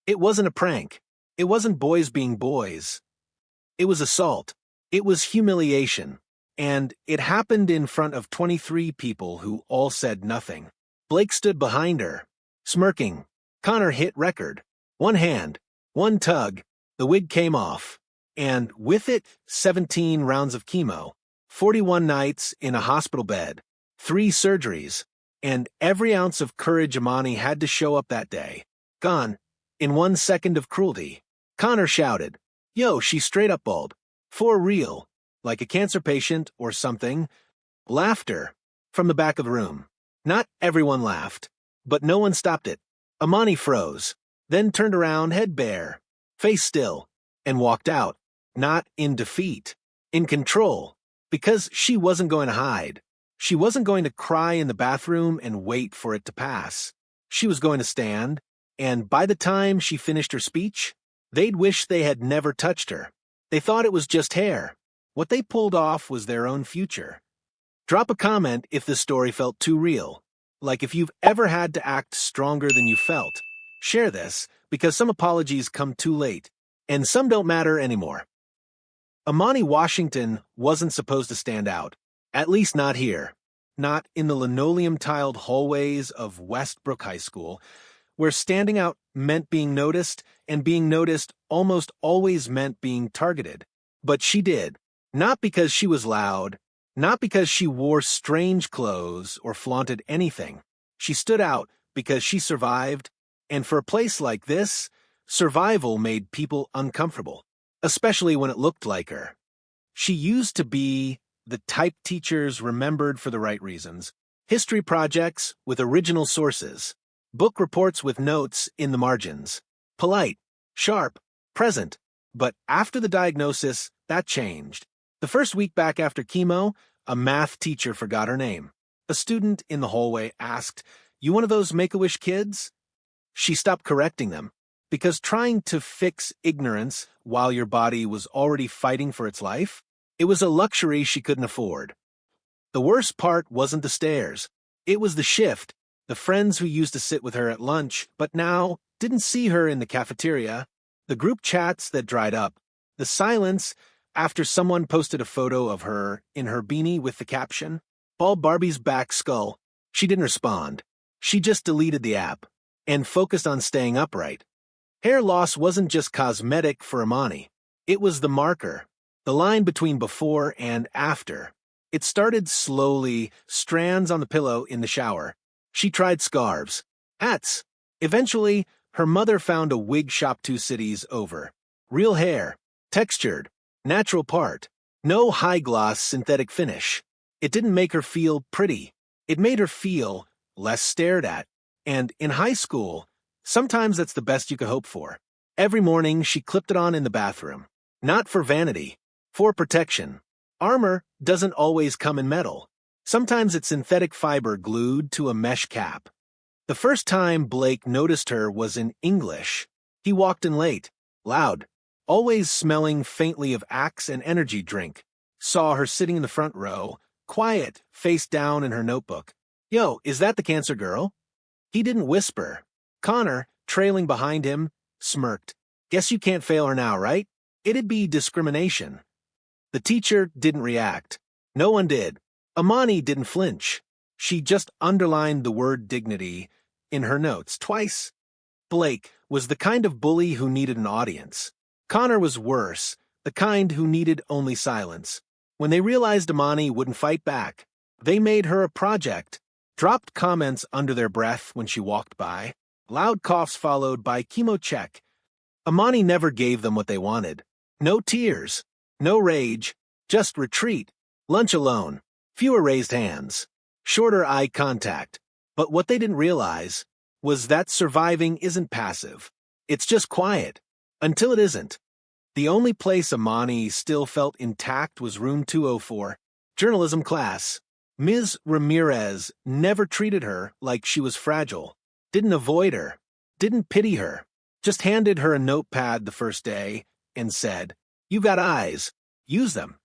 It wasn't a prank. It wasn't boys being boys. It was assault. It was humiliation. And it happened in front of 23 people who all said nothing. Blake stood behind her, smirking. Connor hit record. One hand, one tug, the wig came off. And with it, 17 rounds of chemo, 41 nights in a hospital bed, 3 surgeries, and every ounce of courage Amani had to show up that day. Gone. In 1 second of cruelty. Connor shouted, "Yo, she's straight up bald. For real. Like a cancer patient or something." Laughter. From the back of the room. Not everyone laughed, but no one stopped it. Amani froze, then turned around head bare, face still, and walked out. Not in defeat. In control. Because she wasn't going to hide. She wasn't going to cry in the bathroom and wait for it to pass. She was going to stand, and by the time she finished her speech, they'd wish they had never touched her. They thought it was just hair. What they pulled off was their own future. Drop a comment if this story felt too real. Like if you've ever had to act stronger than you felt. Share this, because some apologies come too late, and some don't matter anymore. Amani Washington wasn't supposed to stand out. At least not here. Not in the linoleum-tiled hallways of Westbrook High School, where standing out meant being noticed, and being noticed almost always meant being targeted. But she did. Not because she was loud, not because she wore strange clothes or flaunted anything. She stood out because she survived, and for a place like this, survival made people uncomfortable, especially when it looked like her. She used to be the type teachers remembered for the right reasons. History projects with original sources. Book reports with notes in the margins. Polite, sharp, present. But after the diagnosis, that changed. The first week back after chemo, a math teacher forgot her name. A student in the hallway asked, "You one of those Make-A-Wish kids?" She stopped correcting them, because trying to fix ignorance while your body was already fighting for its life, it was a luxury she couldn't afford. The worst part wasn't the stairs. It was the shift. The friends who used to sit with her at lunch, but now didn't see her in the cafeteria. The group chats that dried up. The silence after someone posted a photo of her in her beanie with the caption, "Bald Barbie's back skull." She didn't respond. She just deleted the app and focused on staying upright. Hair loss wasn't just cosmetic for Amani. It was the marker, the line between before and after. It started slowly, strands on the pillow in the shower. She tried scarves, hats. Eventually, her mother found a wig shop 2 cities over. Real hair, textured, natural part, no high-gloss synthetic finish. It didn't make her feel pretty. It made her feel less stared at. And in high school, sometimes that's the best you could hope for. Every morning, she clipped it on in the bathroom. Not for vanity, for protection. Armor doesn't always come in metal. Sometimes it's synthetic fiber glued to a mesh cap. The first time Blake noticed her was in English. He walked in late, loud, always smelling faintly of Axe and energy drink. Saw her sitting in the front row, quiet, face down in her notebook. "Yo, is that the cancer girl?" He didn't whisper. Connor, trailing behind him, smirked. "Guess you can't fail her now, right? It'd be discrimination." The teacher didn't react. No one did. Amani didn't flinch. She just underlined the word dignity in her notes twice. Blake was the kind of bully who needed an audience. Connor was worse, the kind who needed only silence. When they realized Amani wouldn't fight back, they made her a project, dropped comments under their breath when she walked by, loud coughs followed by chemo check. Amani never gave them what they wanted. No tears, no rage, just retreat, lunch alone, fewer raised hands, shorter eye contact. But what they didn't realize was that surviving isn't passive. It's just quiet. Until it isn't. The only place Amani still felt intact was room 204, journalism class. Ms. Ramirez never treated her like she was fragile, didn't avoid her, didn't pity her, just handed her a notepad the first day and said, "You've got eyes, use them."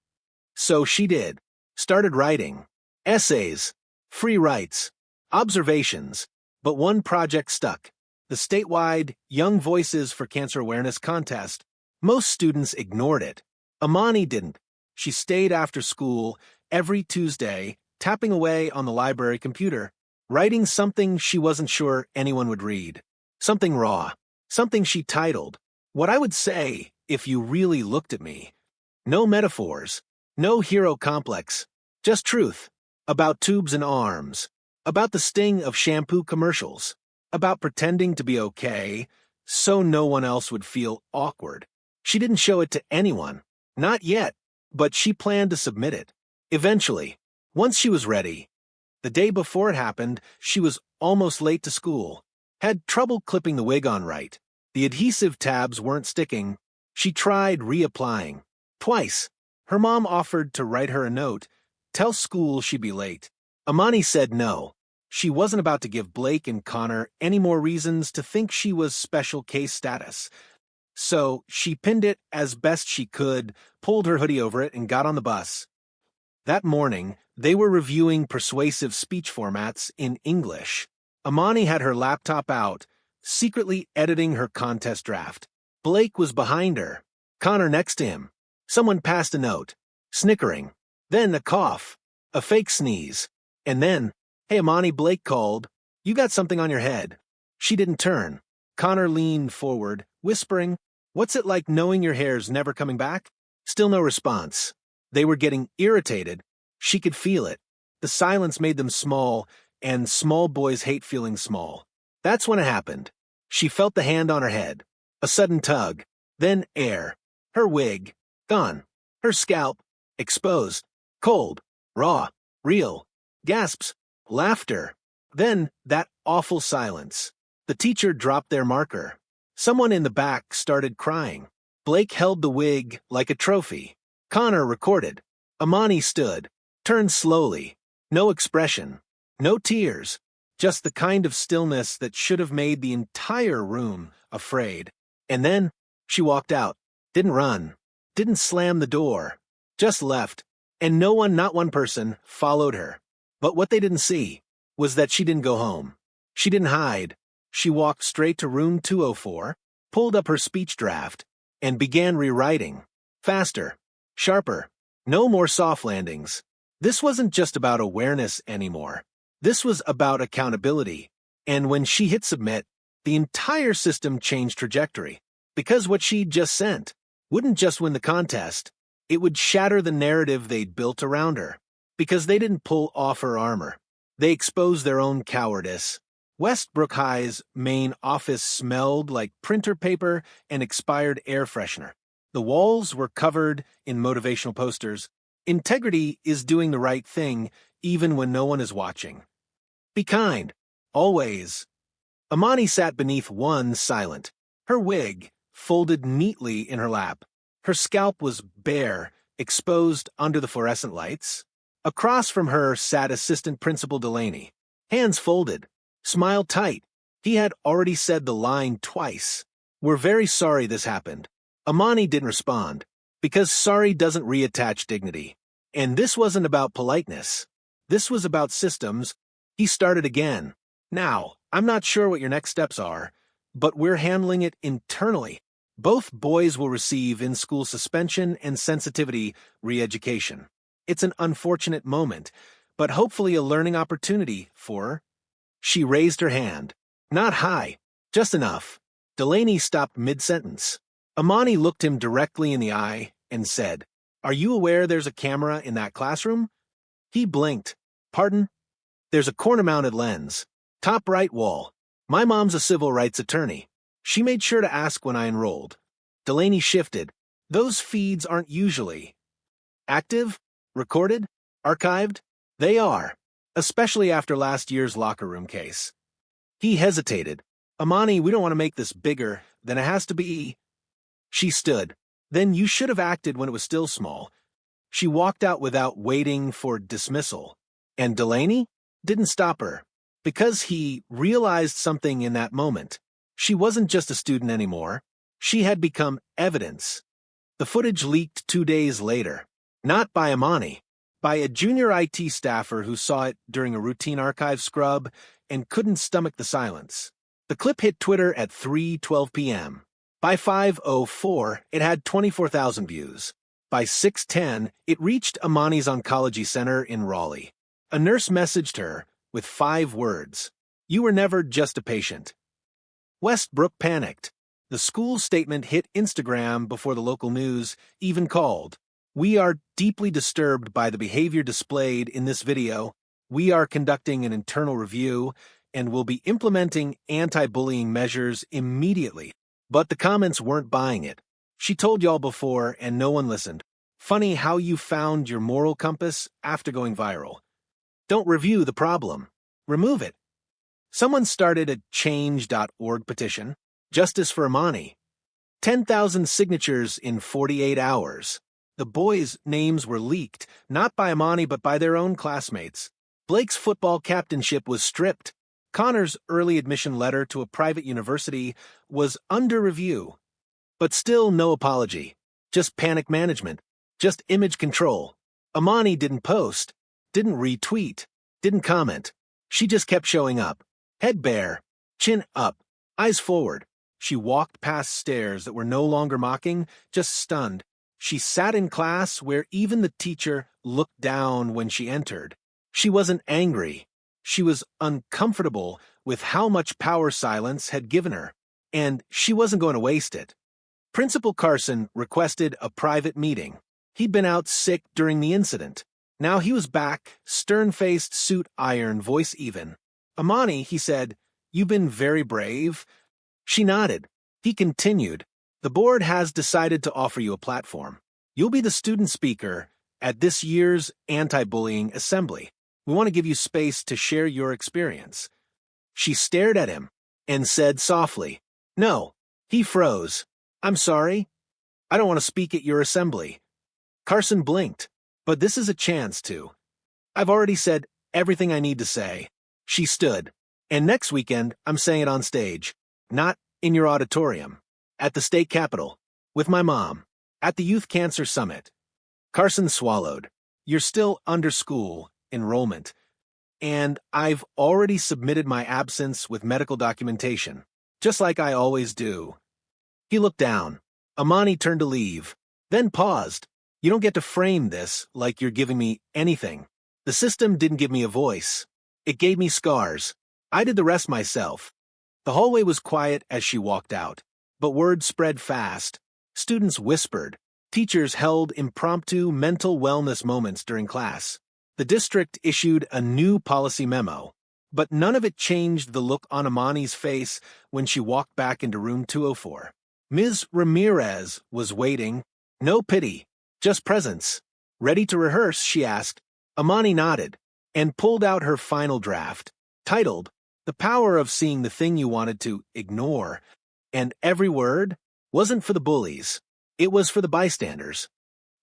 So she did, started writing, essays, free writes, observations, but one project stuck. the statewide Young Voices for Cancer Awareness contest. Most students ignored it. Amani didn't. She stayed after school every Tuesday, tapping away on the library computer, writing something she wasn't sure anyone would read. Something raw. Something she titled, "What I Would Say If You Really Looked at Me." No metaphors. No hero complex. Just truth. About tubes and arms. About the sting of shampoo commercials. About pretending to be okay so no one else would feel awkward. She didn't show it to anyone. Not yet. But she planned to submit it. Eventually. Once she was ready. The day before it happened, she was almost late to school. Had trouble clipping the wig on right. The adhesive tabs weren't sticking. She tried reapplying. Twice. Her mom offered to write her a note. Tell school she'd be late. Amani said no. She wasn't about to give Blake and Connor any more reasons to think she was special case status. So she pinned it as best she could, pulled her hoodie over it, and got on the bus. That morning, they were reviewing persuasive speech formats in English. Amani had her laptop out, secretly editing her contest draft. Blake was behind her, Connor next to him. Someone passed a note, snickering. Then a cough, a fake sneeze. And then, "Hey Amani," Blake called. "You got something on your head." She didn't turn. Connor leaned forward, whispering, "What's it like knowing your hair's never coming back?" Still no response. They were getting irritated. She could feel it. The silence made them small, and small boys hate feeling small. That's when it happened. She felt the hand on her head. A sudden tug. Then air. Her wig. Gone. Her scalp. Exposed. Cold. Raw. Real. Gasps. Laughter. Then that awful silence. The teacher dropped their marker. Someone in the back started crying. Blake held the wig like a trophy. Connor recorded. Amani stood, turned slowly. No expression. No tears. Just the kind of stillness that should have made the entire room afraid. And then she walked out. Didn't run. Didn't slam the door. Just left. And no one, not one person, followed her. But what they didn't see was that she didn't go home. She didn't hide. She walked straight to room 204, pulled up her speech draft, and began rewriting. Faster. Sharper. No more soft landings. This wasn't just about awareness anymore. This was about accountability. And when she hit submit, the entire system changed trajectory. Because what she'd just sent wouldn't just win the contest, it would shatter the narrative they'd built around her. Because they didn't pull off her armor. They exposed their own cowardice. Westbrook High's main office smelled like printer paper and expired air freshener. The walls were covered in motivational posters. Integrity is doing the right thing even when no one is watching. Be kind. Always. Amani sat beneath one, silent. Her wig folded neatly in her lap. Her scalp was bare, exposed under the fluorescent lights. Across from her sat Assistant Principal Delaney. Hands folded. Smile tight. He had already said the line twice. "We're very sorry this happened." Amani didn't respond, because sorry doesn't reattach dignity. And this wasn't about politeness. This was about systems. He started again. "Now, I'm not sure what your next steps are, but we're handling it internally. Both boys will receive in-school suspension and sensitivity re-education. It's an unfortunate moment, but hopefully a learning opportunity for..." She raised her hand. Not high, just enough. Delaney stopped mid-sentence. Amani looked him directly in the eye and said, "Are you aware there's a camera in that classroom?" He blinked. "Pardon?" "There's a corner-mounted lens. Top right wall. My mom's a civil rights attorney. She made sure to ask when I enrolled." Delaney shifted. "Those feeds aren't usually active, recorded, archived?" "They are, especially after last year's locker room case." He hesitated. "Amani, we don't want to make this bigger than it has to be." She stood. "Then you should have acted when it was still small." She walked out without waiting for dismissal. And Delaney didn't stop her, because he realized something in that moment. She wasn't just a student anymore. She had become evidence. The footage leaked 2 days later. Not by Amani, by a junior IT staffer who saw it during a routine archive scrub and couldn't stomach the silence. The clip hit Twitter at 3:12 p.m. By 5:04, it had 24,000 views. By 6:10, it reached Amani's oncology center in Raleigh. A nurse messaged her with 5 words: "You were never just a patient." Westbrook panicked. The school statement hit Instagram before the local news even called. "We are deeply disturbed by the behavior displayed in this video. We are conducting an internal review and will be implementing anti-bullying measures immediately." But the comments weren't buying it. "She told y'all before and no one listened. Funny how you found your moral compass after going viral. Don't review the problem. Remove it." Someone started a change.org petition, Justice for Amani. 10,000 signatures in 48 hours. The boys' names were leaked, not by Amani but by their own classmates. Blake's football captainship was stripped. Connor's early admission letter to a private university was under review. But still no apology. Just panic management. Just image control. Amani didn't post, didn't retweet, didn't comment. She just kept showing up. Head bare, chin up, eyes forward. She walked past stairs that were no longer mocking, just stunned. She sat in class where even the teacher looked down when she entered. She wasn't angry. She was uncomfortable with how much power silence had given her, and she wasn't going to waste it. Principal Carson requested a private meeting. He'd been out sick during the incident. Now he was back, stern-faced, suit iron, voice even. "Amani," he said, "you've been very brave." She nodded. He continued, "The board has decided to offer you a platform. You'll be the student speaker at this year's anti-bullying assembly. We want to give you space to share your experience." She stared at him and said softly, "No." He froze. "I'm sorry. I don't want to speak at your assembly." Carson blinked. "But this is a chance to. I've already said everything I need to say." She stood. "And next weekend, I'm saying it on stage. Not in your auditorium. At the state capitol. With my mom. At the Youth Cancer Summit." Carson swallowed. "You're still under school enrollment. And I've already submitted my absence with medical documentation. Just like I always do." He looked down. Amani turned to leave. Then paused. "You don't get to frame this like you're giving me anything. The system didn't give me a voice. It gave me scars. I did the rest myself." The hallway was quiet as she walked out, but word spread fast. Students whispered. Teachers held impromptu mental wellness moments during class. The district issued a new policy memo, but none of it changed the look on Amani's face when she walked back into room 204. Ms. Ramirez was waiting. No pity, just presence. "Ready to rehearse?" she asked. Amani nodded and pulled out her final draft, titled "The Power of Seeing the Thing You Wanted to Ignore." And every word wasn't for the bullies. It was for the bystanders.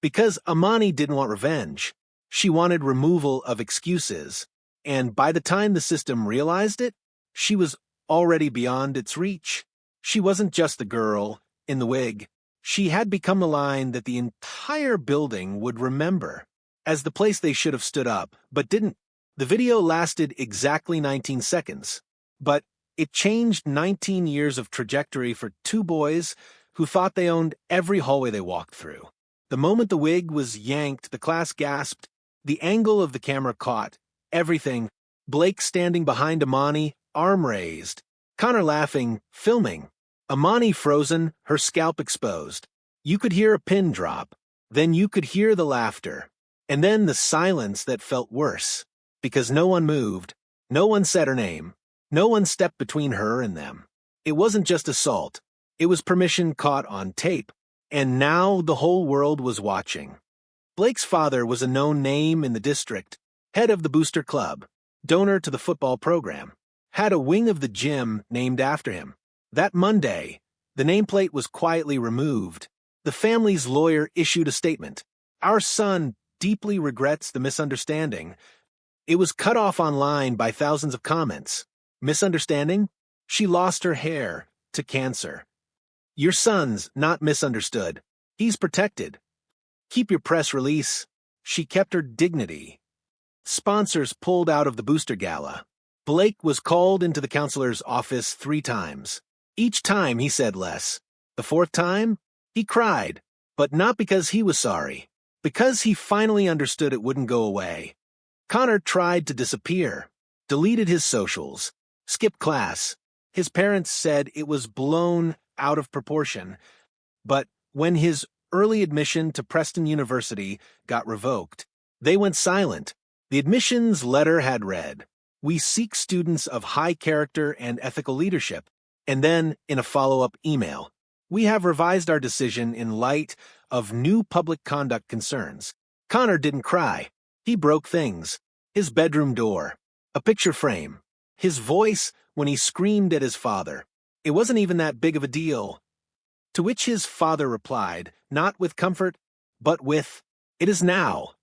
Because Amani didn't want revenge. She wanted removal of excuses. And by the time the system realized it, she was already beyond its reach. She wasn't just the girl in the wig. She had become the line that the entire building would remember as the place they should have stood up, but didn't. The video lasted exactly 19 seconds, but it changed 19 years of trajectory for 2 boys who thought they owned every hallway they walked through. The moment the wig was yanked, the class gasped. The angle of the camera caught everything. Blake standing behind Amani, arm raised. Connor laughing, filming. Amani frozen, her scalp exposed. You could hear a pin drop. Then you could hear the laughter. And then the silence that felt worse. Because no one moved. No one said her name. No one stepped between her and them. It wasn't just assault. It was permission caught on tape. And now the whole world was watching. Blake's father was a known name in the district, head of the Booster Club, donor to the football program, had a wing of the gym named after him. That Monday, the nameplate was quietly removed. The family's lawyer issued a statement. "Our son deeply regrets the misunderstanding." It was cut off online by thousands of comments. Misunderstanding? She lost her hair to cancer. Your son's not misunderstood. He's protected. Keep your press release. She kept her dignity. Sponsors pulled out of the Booster Gala. Blake was called into the counselor's office 3 times. Each time he said less. The 4th time, he cried, but not because he was sorry, because he finally understood it wouldn't go away. Connor tried to disappear, deleted his socials, skipped class. His parents said it was blown out of proportion, but when his early admission to Preston University got revoked, they went silent. The admissions letter had read, "We seek students of high character and ethical leadership," and then, in a follow-up email, "We have revised our decision in light of new public conduct concerns." Connor didn't cry. He broke things. His bedroom door, a picture frame, his voice when he screamed at his father. It wasn't even that big of a deal. To which his father replied, not with comfort, but with, "It is now."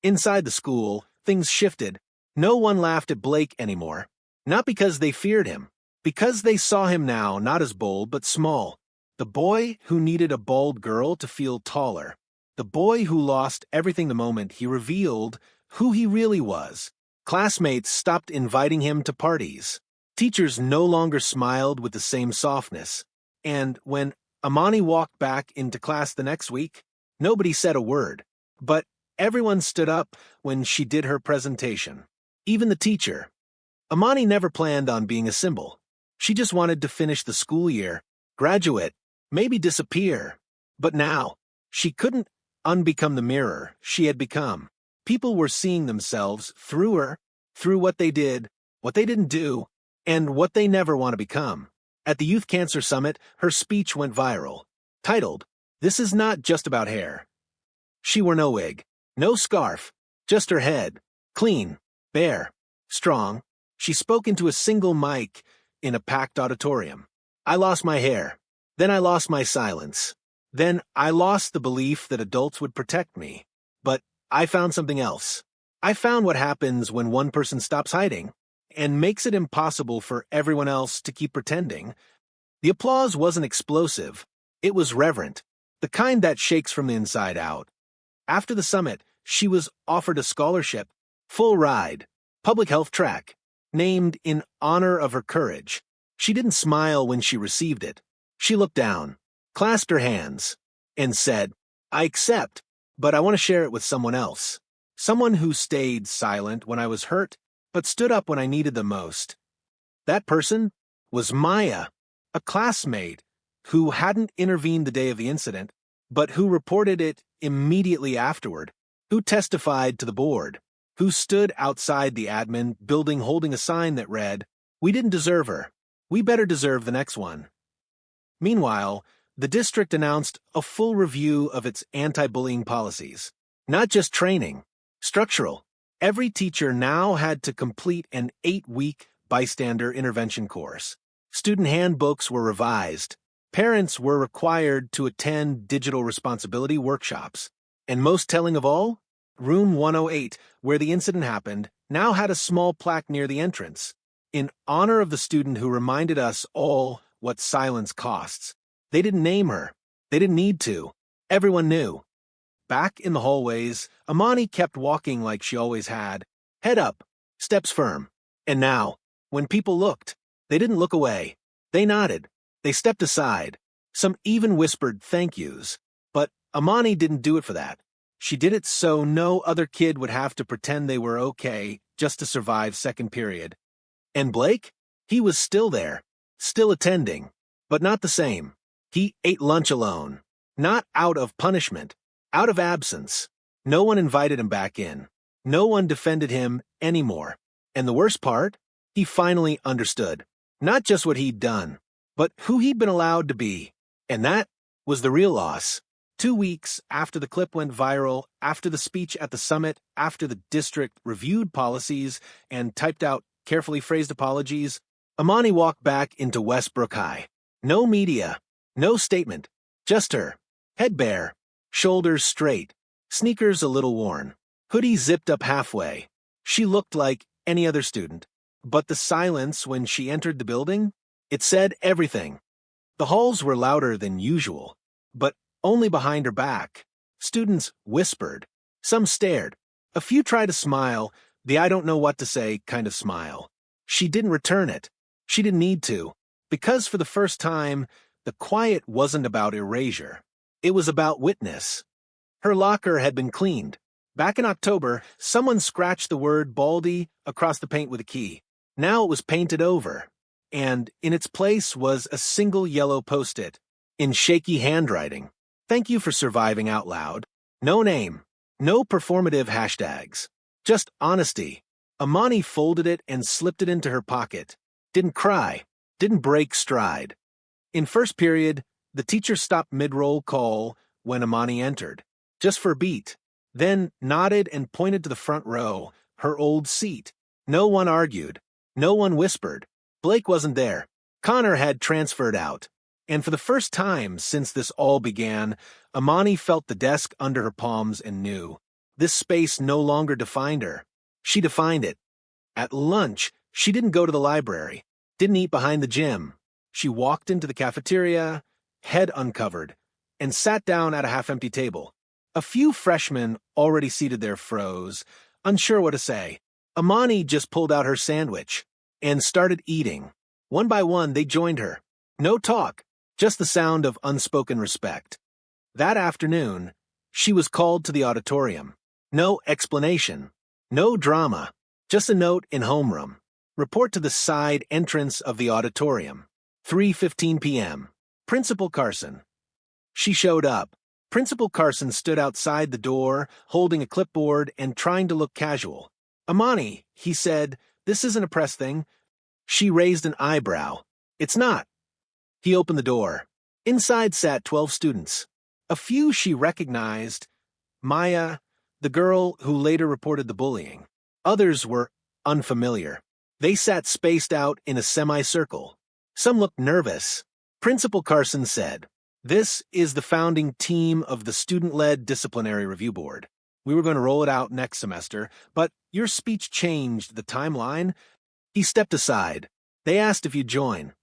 Inside the school, things shifted. No one laughed at Blake anymore. Not because they feared him, because they saw him now not as bold but small. The boy who needed a bald girl to feel taller. The boy who lost everything the moment he revealed who he really was. Classmates stopped inviting him to parties. Teachers no longer smiled with the same softness. And when Amani walked back into class the next week, nobody said a word. But everyone stood up when she did her presentation. Even the teacher. Amani never planned on being a symbol. She just wanted to finish the school year, graduate, maybe disappear. But now, she couldn't unbecome the mirror she had become. People were seeing themselves through her, through what they did, what they didn't do, and what they never want to become. At the Youth Cancer Summit, her speech went viral, titled, "This is not just about hair." She wore no wig, no scarf, just her head, clean, bare, strong. She spoke into a single mic in a packed auditorium. "I lost my hair. Then I lost my silence. Then I lost the belief that adults would protect me. But I found something else. I found what happens when one person stops hiding and makes it impossible for everyone else to keep pretending." The applause wasn't explosive. It was reverent, the kind that shakes from the inside out. After the summit, she was offered a scholarship, full ride, public health track, named in honor of her courage. She didn't smile when she received it. She looked down, clasped her hands, and said, "I accept, but I want to share it with someone else. Someone who stayed silent when I was hurt, but stood up when I needed them most." That person was Maya, a classmate who hadn't intervened the day of the incident, but who reported it immediately afterward, who testified to the board, who stood outside the admin building holding a sign that read, "We didn't deserve her. We better deserve the next one." Meanwhile, the district announced a full review of its anti-bullying policies. Not just training, structural. Every teacher now had to complete an 8-week bystander intervention course. Student handbooks were revised. Parents were required to attend digital responsibility workshops. And most telling of all, Room 108, where the incident happened, now had a small plaque near the entrance, in honor of the student who reminded us all what silence costs. They didn't name her. They didn't need to. Everyone knew. Back in the hallways, Amani kept walking like she always had, head up, steps firm. And now, when people looked, they didn't look away. They nodded. They stepped aside. Some even whispered thank yous. But Amani didn't do it for that. She did it so no other kid would have to pretend they were okay just to survive second period. And Blake? He was still there, still attending, but not the same. He ate lunch alone, not out of punishment, out of absence. No one invited him back in. No one defended him anymore. And the worst part? He finally understood. Not just what he'd done, but who he'd been allowed to be. And that was the real loss. 2 weeks after the clip went viral, after the speech at the summit, after the district reviewed policies and typed out carefully phrased apologies, Amani walked back into Westbrook High. No media, no statement, just her. Head bare, shoulders straight, sneakers a little worn, hoodie zipped up halfway. She looked like any other student. But the silence when she entered the building, it said everything. The halls were louder than usual, but only behind her back. Students whispered. Some stared. A few tried to smile, the I don't know what to say kind of smile. She didn't return it. She didn't need to. Because for the first time, the quiet wasn't about erasure. It was about witness. Her locker had been cleaned. Back in October, someone scratched the word Baldy across the paint with a key. Now it was painted over. And in its place was a single yellow post-it, in shaky handwriting. Thank you for surviving out loud. No name. No performative hashtags. Just honesty. Amani folded it and slipped it into her pocket. Didn't cry. Didn't break stride. In first period, the teacher stopped mid-roll call when Amani entered, just for a beat, then nodded and pointed to the front row, her old seat. No one argued. No one whispered. Blake wasn't there. Connor had transferred out. And for the first time since this all began, Amani felt the desk under her palms and knew. This space no longer defined her. She defined it. At lunch, she didn't go to the library, didn't eat behind the gym. She walked into the cafeteria, head uncovered, and sat down at a half-empty table. A few freshmen already seated there froze, unsure what to say. Amani just pulled out her sandwich and started eating. One by one, they joined her. No talk, just the sound of unspoken respect. That afternoon, she was called to the auditorium. No explanation, no drama, just a note in homeroom. Report to the side entrance of the auditorium. 3:15 p.m. Principal Carson. She showed up. Principal Carson stood outside the door, holding a clipboard and trying to look casual. Amani, he said, this isn't a press thing. She raised an eyebrow. It's not. He opened the door. Inside sat 12 students. A few she recognized. Maya, the girl who later reported the bullying. Others were unfamiliar. They sat spaced out in a semicircle. Some looked nervous. Principal Carson said, "This is the founding team of the Student-Led Disciplinary Review Board. We were going to roll it out next semester, but your speech changed the timeline." He stepped aside. They asked if you'd join.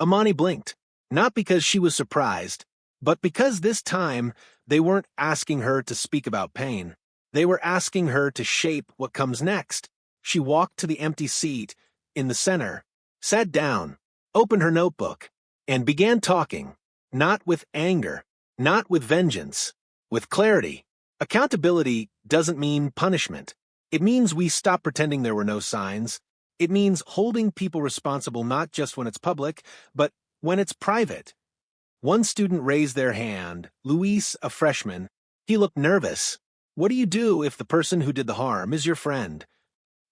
Amani blinked, not because she was surprised, but because this time they weren't asking her to speak about pain. They were asking her to shape what comes next. She walked to the empty seat in the center, sat down, opened her notebook, and began talking, not with anger, not with vengeance, with clarity. Accountability doesn't mean punishment. It means we stop pretending there were no signs. It means holding people responsible not just when it's public, but when it's private. One student raised their hand, Luis, a freshman. He looked nervous. What do you do if the person who did the harm is your friend?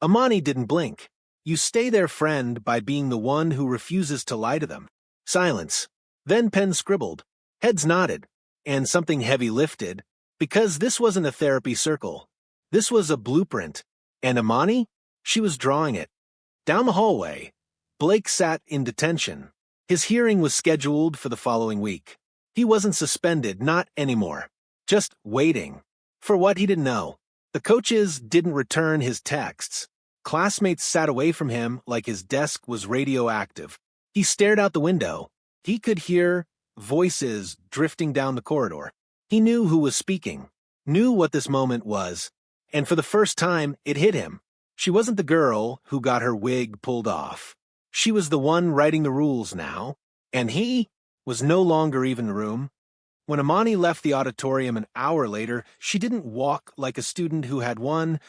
Amani didn't blink. You stay their friend by being the one who refuses to lie to them. Silence. Then pen scribbled. Heads nodded. And something heavy lifted. Because this wasn't a therapy circle. This was a blueprint. And Amani? She was drawing it. Down the hallway, Blake sat in detention. His hearing was scheduled for the following week. He wasn't suspended, not anymore. Just waiting. For what, he didn't know. The coaches didn't return his texts. Classmates sat away from him like his desk was radioactive. He stared out the window. He could hear voices drifting down the corridor. He knew who was speaking, knew what this moment was, and for the first time it hit him. She wasn't the girl who got her wig pulled off. She was the one writing the rules now, and he was no longer even in the room. When Amani left the auditorium an hour later, she didn't walk like a student who had won.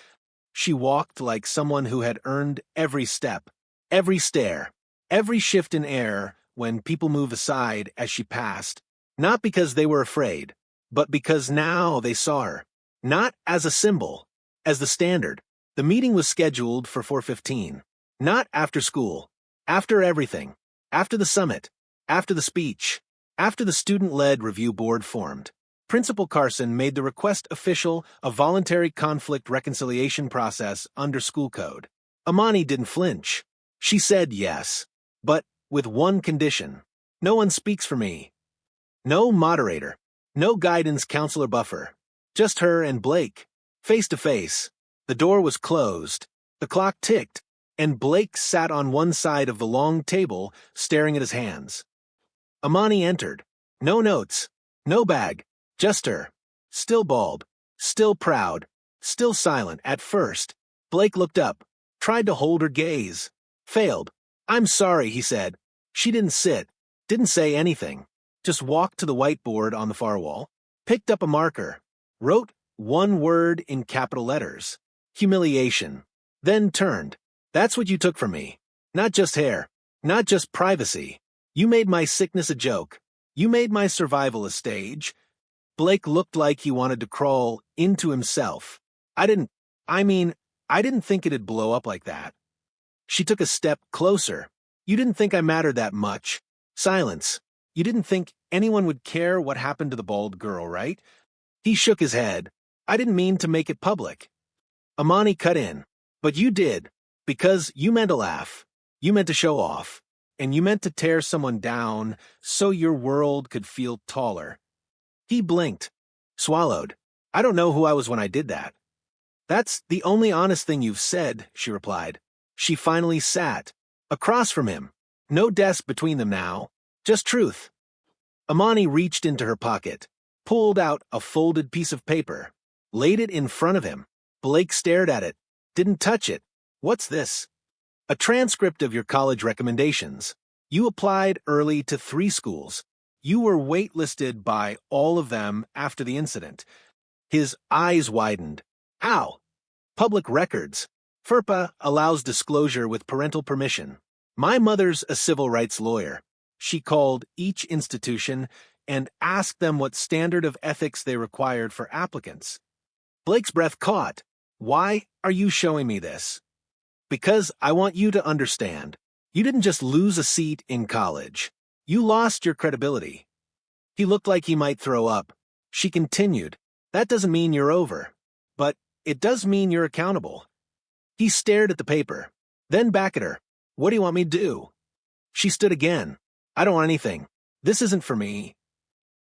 She walked like someone who had earned every step, every stare, every shift in air when people moved aside as she passed, not because they were afraid, but because now they saw her, not as a symbol, as the standard. The meeting was scheduled for 4:15, not after school, after everything, after the summit, after the speech, after the student-led review board formed. Principal Carson made the request official, a voluntary conflict reconciliation process under school code. Amani didn't flinch. She said yes, but with one condition. No one speaks for me. No moderator. No guidance counselor buffer. Just her and Blake, face to face. The door was closed. The clock ticked, and Blake sat on one side of the long table, staring at his hands. Amani entered. No notes, no bag, just her. Still bald, still proud, still silent at first. Blake looked up, tried to hold her gaze. Failed. I'm sorry, he said. She didn't sit, didn't say anything, just walked to the whiteboard on the far wall, picked up a marker, wrote one word in capital letters, humiliation, then turned. That's what you took from me. Not just hair, not just privacy. You made my sickness a joke. You made my survival a stage. Blake looked like he wanted to crawl into himself. I didn't think it'd blow up like that. She took a step closer. You didn't think I mattered that much. Silence. You didn't think anyone would care what happened to the bald girl, right? He shook his head. I didn't mean to make it public. Amani cut in. But you did, because you meant to laugh. You meant to show off. And you meant to tear someone down so your world could feel taller. He blinked. Swallowed. I don't know who I was when I did that. That's the only honest thing you've said, she replied. She finally sat. Across from him. No desk between them now. Just truth. Amani reached into her pocket, pulled out a folded piece of paper, laid it in front of him. Blake stared at it. Didn't touch it. What's this? A transcript of your college recommendations. You applied early to 3 schools. You were waitlisted by all of them after the incident. His eyes widened. How? Public records. FERPA allows disclosure with parental permission. My mother's a civil rights lawyer. She called each institution and asked them what standard of ethics they required for applicants. Blake's breath caught. Why are you showing me this? Because I want you to understand. You didn't just lose a seat in college. You lost your credibility. He looked like he might throw up. She continued. That doesn't mean you're over. But it does mean you're accountable. He stared at the paper, then back at her. What do you want me to do? She stood again. I don't want anything. This isn't for me.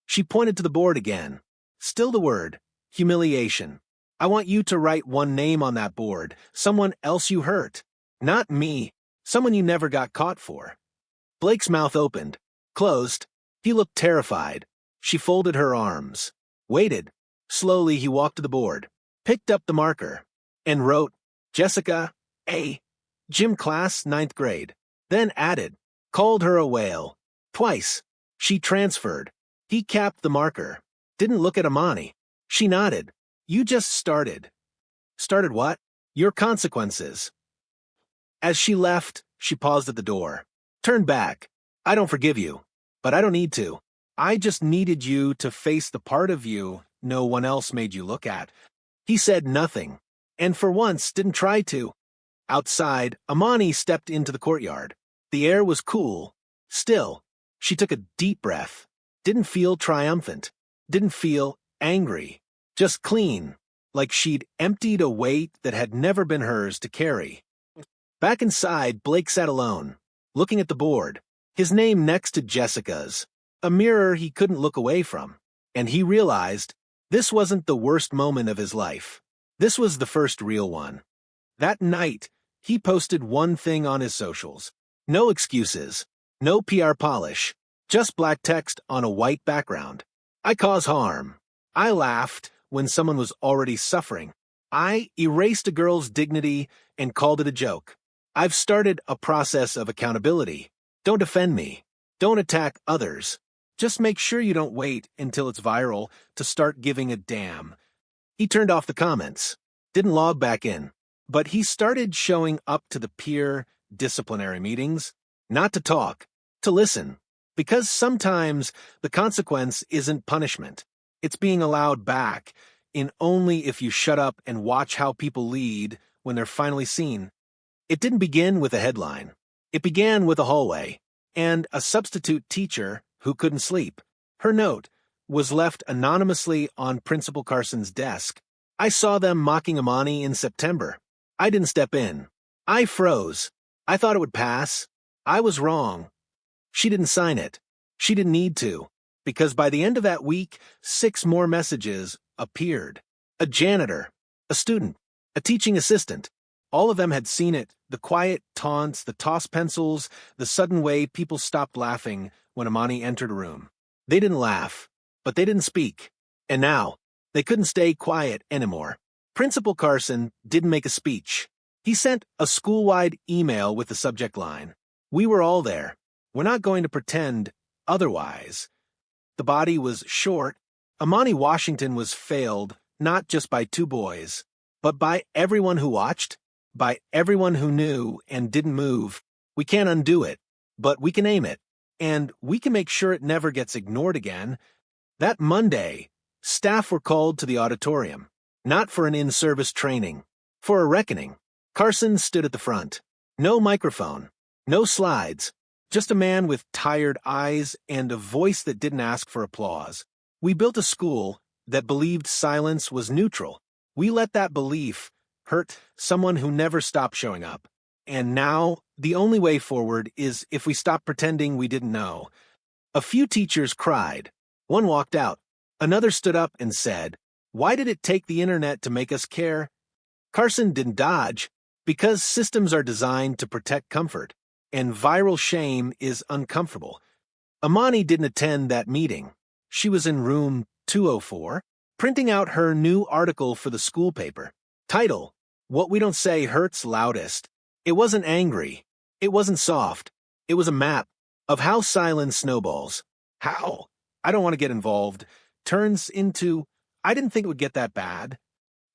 She pointed to the board again. Still the word, humiliation. I want you to write one name on that board, someone else you hurt. Not me, someone you never got caught for. Blake's mouth opened, closed. He looked terrified. She folded her arms, waited. Slowly he walked to the board, picked up the marker, and wrote, Jessica, A. Gym class, 9th grade. Then added, called her a whale. Twice. She transferred. He capped the marker. Didn't look at Amani. She nodded. You just started. Started what? Your consequences. As she left, she paused at the door. Turned back. I don't forgive you. But I don't need to. I just needed you to face the part of you no one else made you look at. He said nothing. And for once didn't try to. Outside, Amani stepped into the courtyard. The air was cool. Still. She took a deep breath. Didn't feel triumphant. Didn't feel angry. Just clean, like she'd emptied a weight that had never been hers to carry. Back inside, Blake sat alone, looking at the board, his name next to Jessica's, a mirror he couldn't look away from. And he realized this wasn't the worst moment of his life. This was the first real one. That night, he posted one thing on his socials. No excuses, no PR polish, just black text on a white background. I cause harm. I laughed when someone was already suffering. I erased a girl's dignity and called it a joke. I've started a process of accountability. Don't offend me. Don't attack others. Just make sure you don't wait until it's viral to start giving a damn. He turned off the comments. Didn't log back in. But he started showing up to the peer disciplinary meetings. Not to talk, to listen. Because sometimes the consequence isn't punishment. It's being allowed back in only if you shut up and watch how people lead when they're finally seen. It didn't begin with a headline. It began with a hallway and a substitute teacher who couldn't sleep. Her note was left anonymously on Principal Carson's desk. I saw them mocking Amani in September. I didn't step in. I froze. I thought it would pass. I was wrong. She didn't sign it. She didn't need to. Because by the end of that week, 6 more messages appeared. A janitor, a student, a teaching assistant. All of them had seen it, the quiet taunts, the tossed pencils, the sudden way people stopped laughing when Amani entered a room. They didn't laugh, but they didn't speak. And now, they couldn't stay quiet anymore. Principal Carson didn't make a speech. He sent a school-wide email with the subject line, "We were all there. We're not going to pretend otherwise." The body was short. Amani Washington was failed, not just by two boys, but by everyone who watched, by everyone who knew and didn't move. We can't undo it, but we can aim it, and we can make sure it never gets ignored again. That Monday, staff were called to the auditorium, not for an in-service training, for a reckoning. Carson stood at the front. No microphone, no slides, just a man with tired eyes and a voice that didn't ask for applause. We built a school that believed silence was neutral. We let that belief hurt someone who never stopped showing up. And now, the only way forward is if we stop pretending we didn't know. A few teachers cried. One walked out. Another stood up and said, "Why did it take the internet to make us care?" Carson didn't dodge, because systems are designed to protect comfort, and viral shame is uncomfortable. Amani didn't attend that meeting. She was in room 204, printing out her new article for the school paper. Title, "What We Don't Say Hurts Loudest." It wasn't angry. It wasn't soft. It was a map of how silence snowballs. How, "I don't want to get involved," turns into, "I didn't think it would get that bad."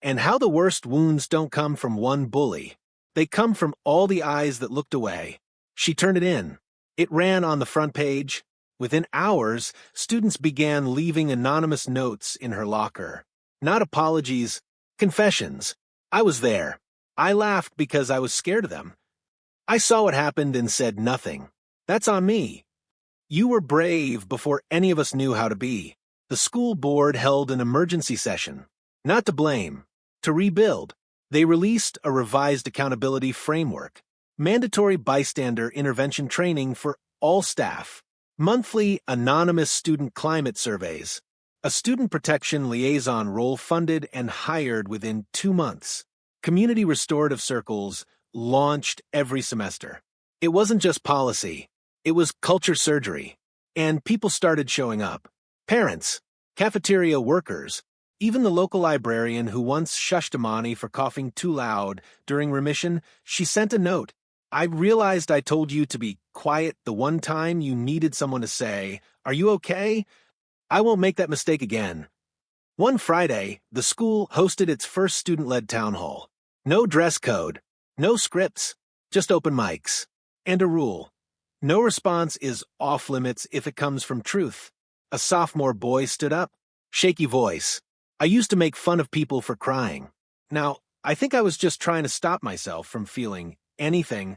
And how the worst wounds don't come from one bully. They come from all the eyes that looked away. She turned it in. It ran on the front page. Within hours, students began leaving anonymous notes in her locker. Not apologies, confessions. "I was there. I laughed because I was scared of them. I saw what happened and said nothing. That's on me. You were brave before any of us knew how to be." The school board held an emergency session. Not to blame, to rebuild. They released a revised accountability framework, mandatory bystander intervention training for all staff, monthly anonymous student climate surveys, a student protection liaison role funded and hired within 2 months. Community restorative circles launched every semester. It wasn't just policy, it was culture surgery, and people started showing up. Parents, cafeteria workers, even the local librarian who once shushed Amani for coughing too loud during remission. She sent a note. "I realized I told you to be quiet the one time you needed someone to say, 'Are you okay?' I won't make that mistake again." One Friday, the school hosted its first student-led town hall. No dress code, no scripts, just open mics. And a rule. No response is off-limits if it comes from truth. A sophomore boy stood up. Shaky voice. "I used to make fun of people for crying. Now, I think I was just trying to stop myself from feeling anything."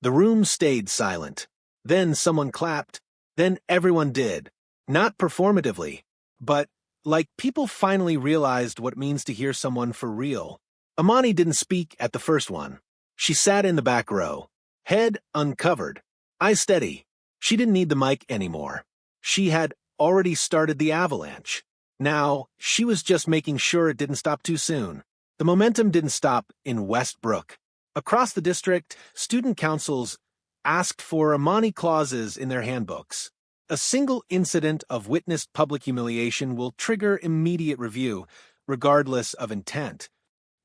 The room stayed silent. Then someone clapped. Then everyone did. Not performatively, but like people finally realized what it means to hear someone for real. Amani didn't speak at the first one. She sat in the back row, head uncovered, eyes steady. She didn't need the mic anymore. She had already started the avalanche. Now, she was just making sure it didn't stop too soon. The momentum didn't stop in Westbrook. Across the district, student councils asked for Amani clauses in their handbooks. A single incident of witnessed public humiliation will trigger immediate review, regardless of intent.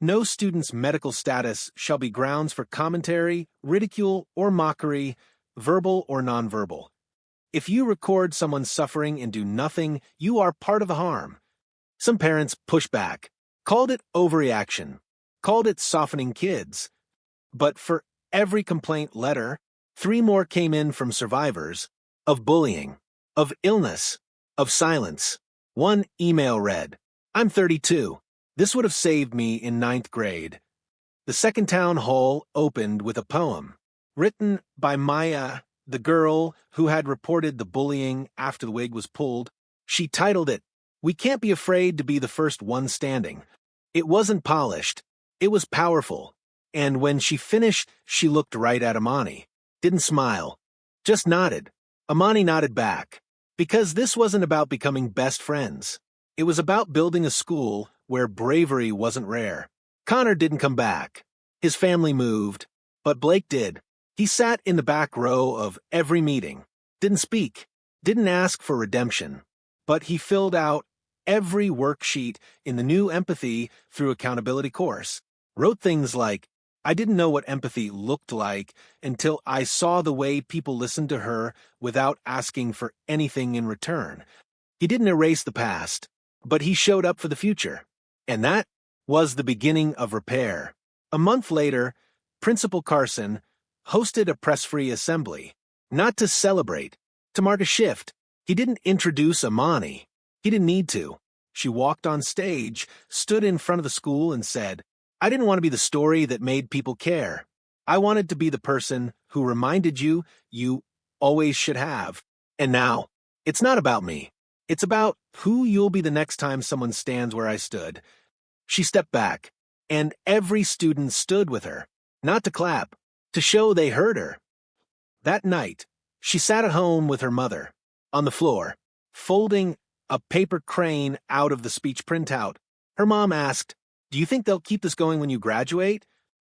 No student's medical status shall be grounds for commentary, ridicule, or mockery, verbal or nonverbal. If you record someone's suffering and do nothing, you are part of the harm. Some parents pushed back, called it overreaction, called it softening kids. But for every complaint letter, 3 more came in from survivors of bullying, of illness, of silence. One email read, "I'm 32. This would have saved me in 9th grade." The second town hall opened with a poem, written by Maya, the girl who had reported the bullying after the wig was pulled. She titled it, "We Can't Be Afraid to Be the First One Standing." It wasn't polished. It was powerful. And when she finished, she looked right at Amani. Didn't smile. Just nodded. Amani nodded back. Because this wasn't about becoming best friends. It was about building a school where bravery wasn't rare. Connor didn't come back. His family moved. But Blake did. He sat in the back row of every meeting. Didn't speak. Didn't ask for redemption. But he filled out every worksheet in the new empathy through accountability course. Wrote things like, I didn't know what empathy looked like until I saw the way people listened to her without asking for anything in return. He didn't erase the past, but he showed up for the future. And that was the beginning of repair. A month later, Principal Carson hosted a press-free assembly, not to celebrate, to mark a shift. He didn't introduce Amani. He didn't need to. She walked on stage, stood in front of the school, and said, "I didn't want to be the story that made people care. I wanted to be the person who reminded you you always should have. And now, it's not about me. It's about who you'll be the next time someone stands where I stood." She stepped back, and every student stood with her, not to clap, to show they heard her. That night, she sat at home with her mother, on the floor, folding a paper crane out of the speech printout. Her mom asked, "Do you think they'll keep this going when you graduate?"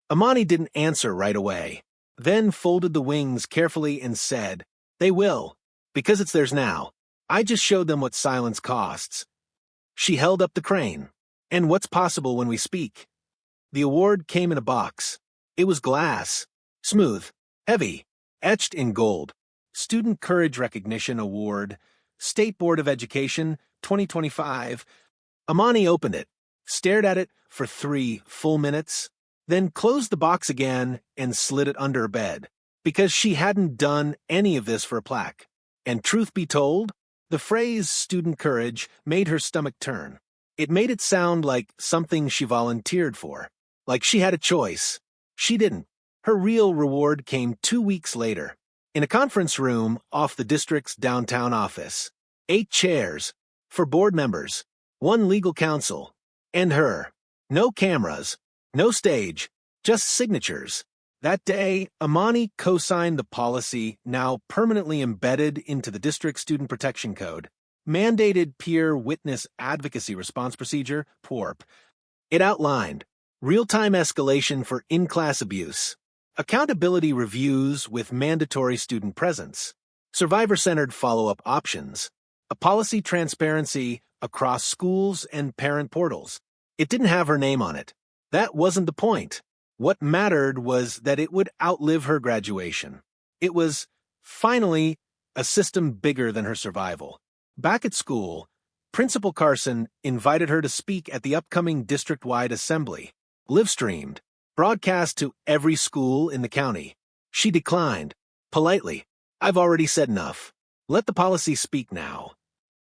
Amani didn't answer right away, then folded the wings carefully and said, "They will, because it's theirs now. I just showed them what silence costs." She held up the crane. "And what's possible when we speak?" The award came in a box. It was glass, smooth, heavy, etched in gold. Student Courage Recognition Award, State Board of Education, 2025. Amani opened it, stared at it for 3 full minutes, then closed the box again and slid it under her bed, because she hadn't done any of this for a plaque. And truth be told, the phrase student courage made her stomach turn. It made it sound like something she volunteered for, like she had a choice. She didn't. Her real reward came 2 weeks later. In a conference room off the district's downtown office. 8 chairs, for board members, 1 legal counsel, and her. No cameras, no stage, just signatures. That day, Amani co-signed the policy now permanently embedded into the district Student Protection Code, mandated Peer Witness Advocacy Response Procedure, PWRP. It outlined real-time escalation for in-class abuse, accountability reviews with mandatory student presence, survivor-centered follow-up options, a policy transparency across schools and parent portals. It didn't have her name on it. That wasn't the point. What mattered was that it would outlive her graduation. It was, finally, a system bigger than her survival. Back at school, Principal Carson invited her to speak at the upcoming district-wide assembly, live-streamed, broadcast to every school in the county. She declined, politely. "I've already said enough. Let the policy speak now."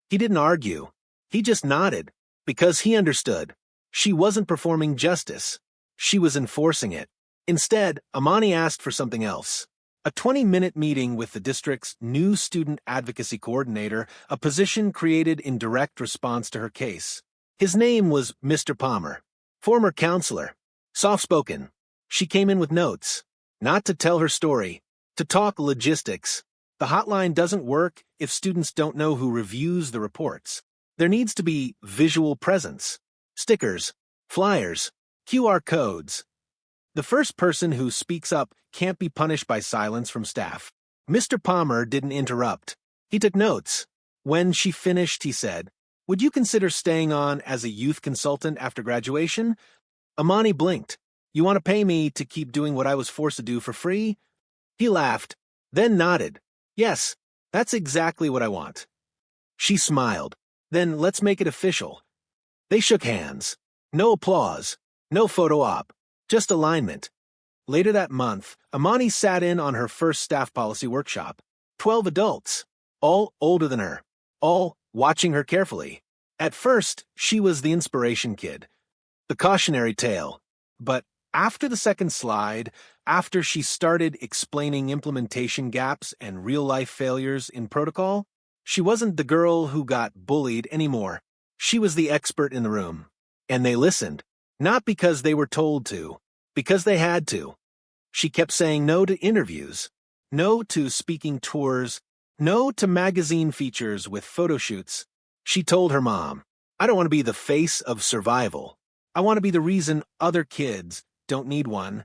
He didn't argue. He just nodded, because he understood. She wasn't performing justice. She was enforcing it. Instead, Amani asked for something else. A 20-minute meeting with the district's new student advocacy coordinator, a position created in direct response to her case. His name was Mr. Palmer, former counselor, soft-spoken. She came in with notes, not to tell her story, to talk logistics. The hotline doesn't work if students don't know who reviews the reports. There needs to be visual presence, stickers, flyers, QR codes. The first person who speaks up can't be punished by silence from staff. Mr. Palmer didn't interrupt. He took notes. When she finished, he said, "Would you consider staying on as a youth consultant after graduation?" Amani blinked. "You want to pay me to keep doing what I was forced to do for free?" He laughed, then nodded. "Yes, that's exactly what I want." She smiled. "Then let's make it official." They shook hands. No applause, no photo op, just alignment. Later that month, Amani sat in on her first staff policy workshop. 12 adults, all older than her, all watching her carefully. At first, she was the inspiration kid, the cautionary tale. But after the second slide, after she started explaining implementation gaps and real-life failures in protocol, she wasn't the girl who got bullied anymore. She was the expert in the room. And they listened, not because they were told to, because they had to. She kept saying no to interviews, no to speaking tours, no to magazine features with photo shoots. She told her mom, "I don't want to be the face of survival. I want to be the reason other kids don't need one."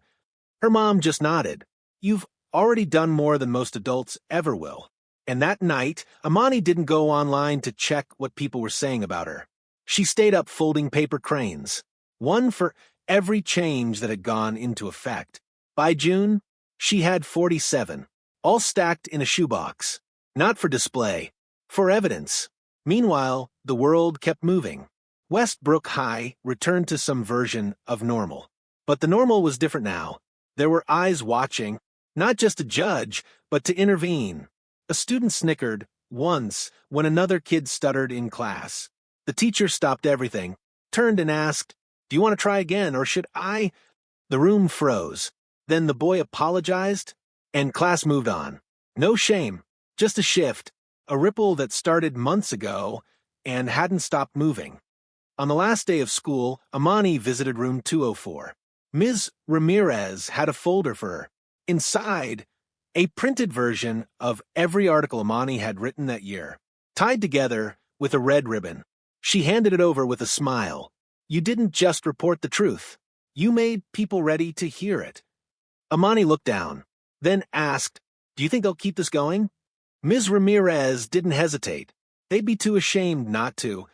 Her mom just nodded. "You've already done more than most adults ever will." And that night, Amani didn't go online to check what people were saying about her. She stayed up folding paper cranes, one for every change that had gone into effect. By June, she had 47, all stacked in a shoebox. Not for display, for evidence. Meanwhile, the world kept moving. Westbrook High returned to some version of normal. But the normal was different now. There were eyes watching, not just to judge, but to intervene. A student snickered once when another kid stuttered in class. The teacher stopped everything, turned and asked, "Do you want to try again, or should I?" The room froze. Then the boy apologized, and class moved on. No shame, just a shift, a ripple that started months ago and hadn't stopped moving. On the last day of school, Amani visited room 204. Ms. Ramirez had a folder for her. Inside, a printed version of every article Amani had written that year, tied together with a red ribbon. She handed it over with a smile. "You didn't just report the truth. You made people ready to hear it." Amani looked down, then asked, "Do you think they'll keep this going?" Ms. Ramirez didn't hesitate. They'd be too ashamed not to.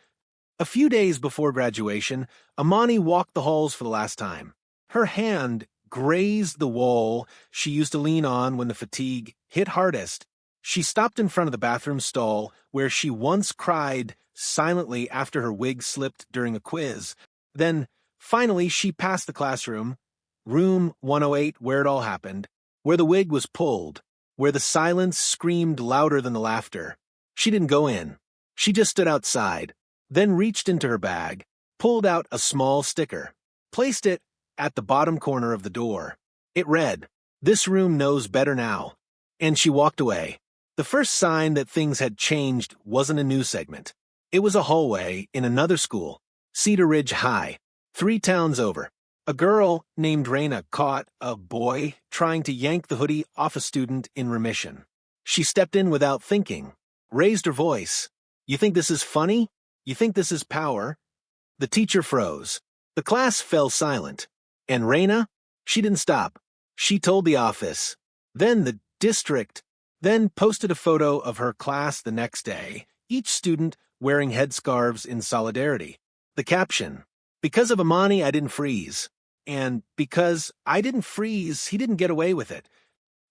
A few days before graduation, Amani walked the halls for the last time. Her hand grazed the wall she used to lean on when the fatigue hit hardest. She stopped in front of the bathroom stall where she once cried silently after her wig slipped during a quiz. Then, finally, she passed the classroom, room 108 where it all happened, where the wig was pulled, where the silence screamed louder than the laughter. She didn't go in. She just stood outside, then reached into her bag, pulled out a small sticker, placed it at the bottom corner of the door. It read, "This room knows better now," and she walked away. The first sign that things had changed wasn't a news segment. It was a hallway in another school, Cedar Ridge High, 3 towns over. A girl named Raina caught a boy trying to yank the hoodie off a student in remission. She stepped in without thinking, raised her voice. "You think this is funny? You think this is power?" The teacher froze. The class fell silent. And Raina? She didn't stop. She told the office. Then the district. Then posted a photo of her class the next day, each student wearing headscarves in solidarity. The caption, "Because of Amani, I didn't freeze. And because I didn't freeze, he didn't get away with it."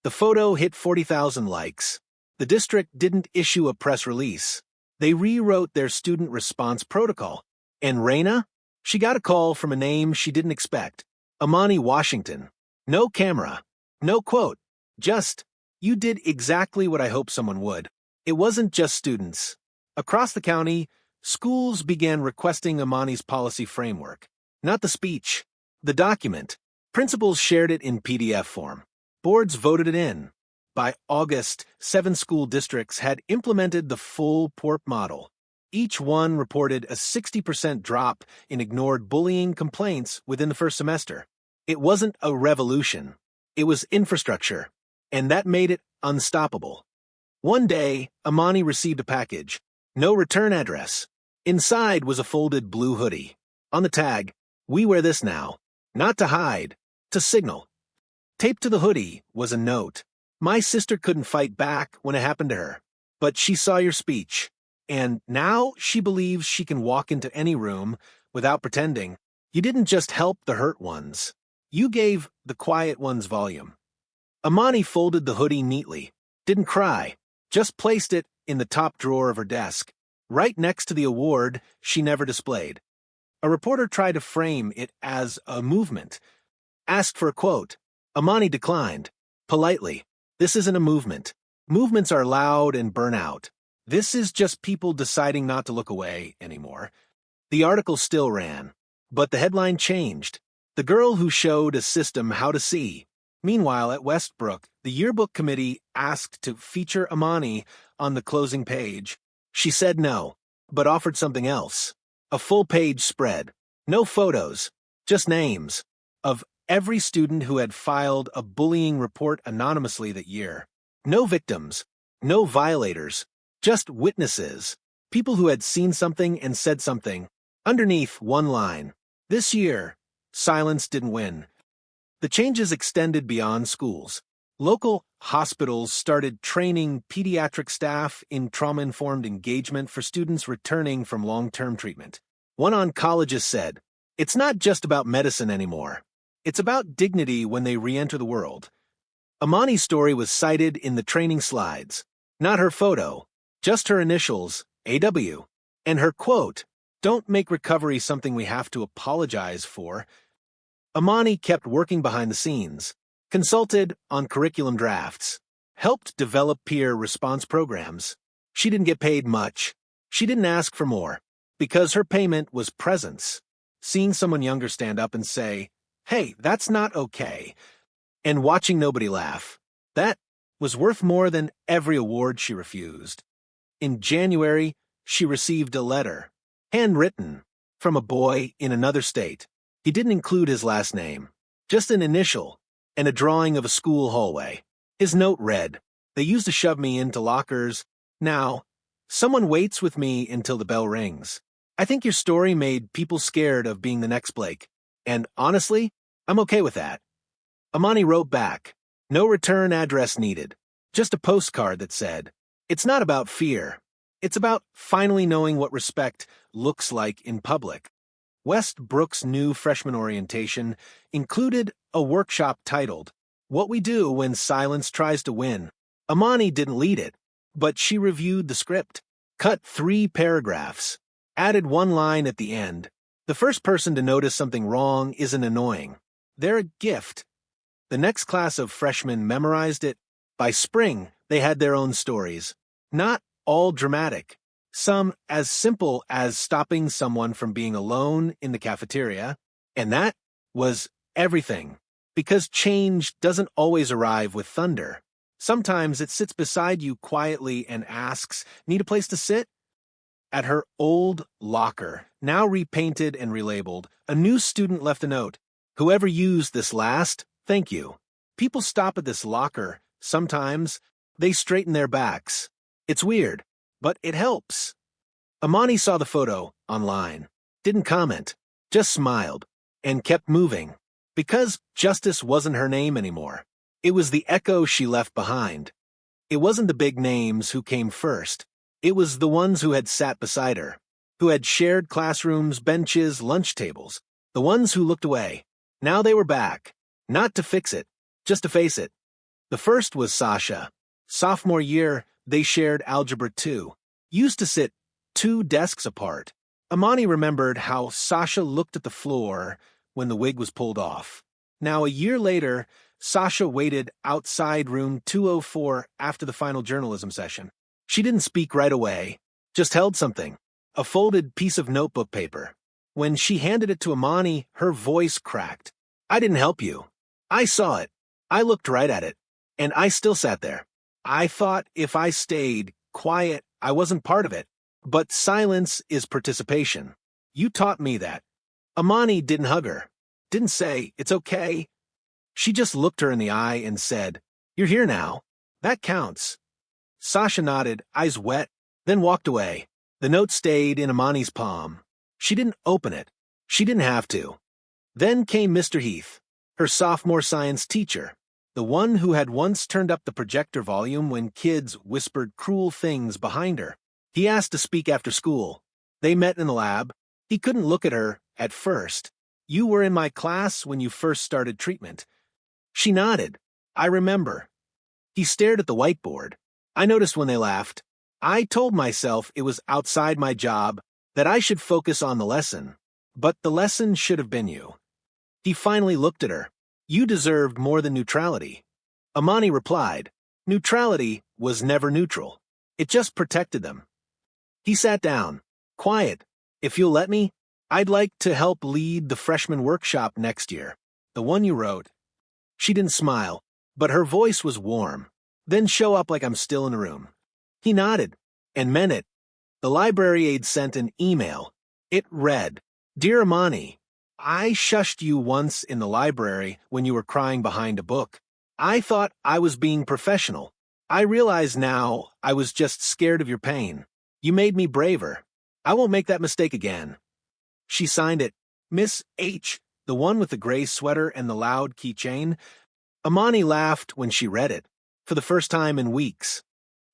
The photo hit 40,000 likes. The district didn't issue a press release. They rewrote their student response protocol. And Raina? She got a call from a name she didn't expect. Amani Washington. No camera. No quote. Just, "You did exactly what I hoped someone would." It wasn't just students. Across the county, schools began requesting Amani's policy framework. Not the speech. The document. Principals shared it in PDF form. Boards voted it in. By August, 7 school districts had implemented the full PORP model. Each one reported a 60% drop in ignored bullying complaints within the first semester. It wasn't a revolution. It was infrastructure, and that made it unstoppable. One day, Amani received a package. No return address. Inside was a folded blue hoodie. On the tag, "We wear this now. Not to hide, to signal." Taped to the hoodie was a note. "My sister couldn't fight back when it happened to her, but she saw your speech. And now she believes she can walk into any room without pretending. You didn't just help the hurt ones. You gave the quiet ones volume." Amani folded the hoodie neatly. Didn't cry. Just placed it in the top drawer of her desk, right next to the award she never displayed. A reporter tried to frame it as a movement. Asked for a quote. Amani declined. Politely. "This isn't a movement. Movements are loud and burn out. This is just people deciding not to look away anymore." The article still ran, but the headline changed. "The girl who showed a system how to see." Meanwhile, at Westbrook, the yearbook committee asked to feature Amani on the closing page. She said no, but offered something else. A full-page spread. No photos, just names of every student who had filed a bullying report anonymously that year. No victims, no violators, just witnesses, people who had seen something and said something. Underneath, one line. This year, silence didn't win. The changes extended beyond schools. Local hospitals started training pediatric staff in trauma-informed engagement for students returning from long-term treatment. One oncologist said, It's not just about medicine anymore. It's about dignity when they re-enter the world. Amani's story was cited in the training slides. Not her photo, just her initials, AW. And her quote, "Don't make recovery something we have to apologize for." Amani kept working behind the scenes, consulted on curriculum drafts, helped develop peer response programs. She didn't get paid much. She didn't ask for more, because her payment was presence. Seeing someone younger stand up and say, "Hey, that's not okay," and watching nobody laugh, that was worth more than every award she refused. In January, she received a letter, handwritten, from a boy in another state. He didn't include his last name, just an initial and a drawing of a school hallway. His note read, "They used to shove me into lockers. Now, someone waits with me until the bell rings. I think your story made people scared of being the next Blake. And honestly, I'm okay with that." Amani wrote back, no return address needed, just a postcard that said, "It's not about fear. It's about finally knowing what respect looks like in public." Westbrook's new freshman orientation included a workshop titled, "What We Do When Silence Tries to Win." Amani didn't lead it, but she reviewed the script, cut 3 paragraphs, added 1 line at the end. The first person to notice something wrong isn't annoying. They're a gift. The next class of freshmen memorized it. By spring, they had their own stories. Not all dramatic. Some as simple as stopping someone from being alone in the cafeteria. And that was everything. Because change doesn't always arrive with thunder. Sometimes it sits beside you quietly and asks, "Need a place to sit?" At her old locker, now repainted and relabeled, a new student left a note. "Whoever used this last, thank you." People stop at this locker. Sometimes they straighten their backs. It's weird, but it helps. Amani saw the photo online, didn't comment, just smiled, and kept moving. Because justice wasn't her name anymore. It was the echo she left behind. It wasn't the big names who came first. It was the ones who had sat beside her, who had shared classrooms, benches, lunch tables, the ones who looked away. Now they were back, not to fix it, just to face it. The first was Sasha. Sophomore year, they shared Algebra 2, used to sit 2 desks apart. Amani remembered how Sasha looked at the floor when the wig was pulled off. Now, a year later, Sasha waited outside room 204 after the final journalism session. She didn't speak right away, just held something, a folded piece of notebook paper. When she handed it to Amani, her voice cracked. "I didn't help you. I saw it. I looked right at it. And I still sat there. I thought if I stayed quiet, I wasn't part of it. But silence is participation. You taught me that." Amani didn't hug her, didn't say, "It's okay." She just looked her in the eye and said, "You're here now. That counts." Sasha nodded, eyes wet, then walked away. The note stayed in Amani's palm. She didn't open it. She didn't have to. Then came Mr. Heath, her sophomore science teacher, the one who had once turned up the projector volume when kids whispered cruel things behind her. He asked to speak after school. They met in the lab. He couldn't look at her at first. "You were in my class when you first started treatment." She nodded. "I remember." He stared at the whiteboard. I noticed when they laughed. I told myself it was outside my job, that I should focus on the lesson. But the lesson should have been you. He finally looked at her. "You deserved more than neutrality." Amani replied, "Neutrality was never neutral. It just protected them." He sat down. "Quiet. If you'll let me, I'd like to help lead the freshman workshop next year. The one you wrote." She didn't smile, but her voice was warm. "Then show up like I'm still in the room." He nodded, and meant it. The library aide sent an email. It read, "Dear Amani, I shushed you once in the library when you were crying behind a book. I thought I was being professional. I realize now I was just scared of your pain. You made me braver. I won't make that mistake again." She signed it, Miss H., the one with the gray sweater and the loud keychain. Amani laughed when she read it, for the first time in weeks.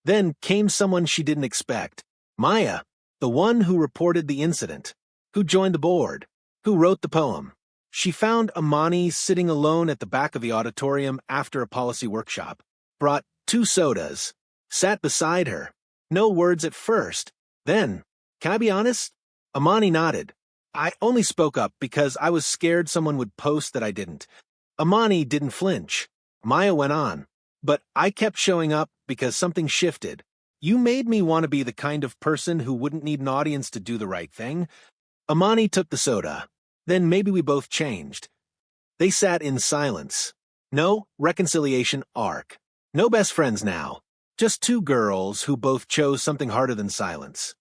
Then came someone she didn't expect. Maya, the one who reported the incident, who joined the board, Who wrote the poem? She found Amani sitting alone at the back of the auditorium after a policy workshop. Brought 2 sodas. Sat beside her. No words at first. Then, can I be honest? Amani nodded. I only spoke up because I was scared someone would post that I didn't. Amani didn't flinch. Maya went on. But I kept showing up because something shifted. You made me want to be the kind of person who wouldn't need an audience to do the right thing. Amani took the soda. Then maybe we both changed. They sat in silence. No reconciliation arc. No best friends now. Just 2 girls who both chose something harder than silence.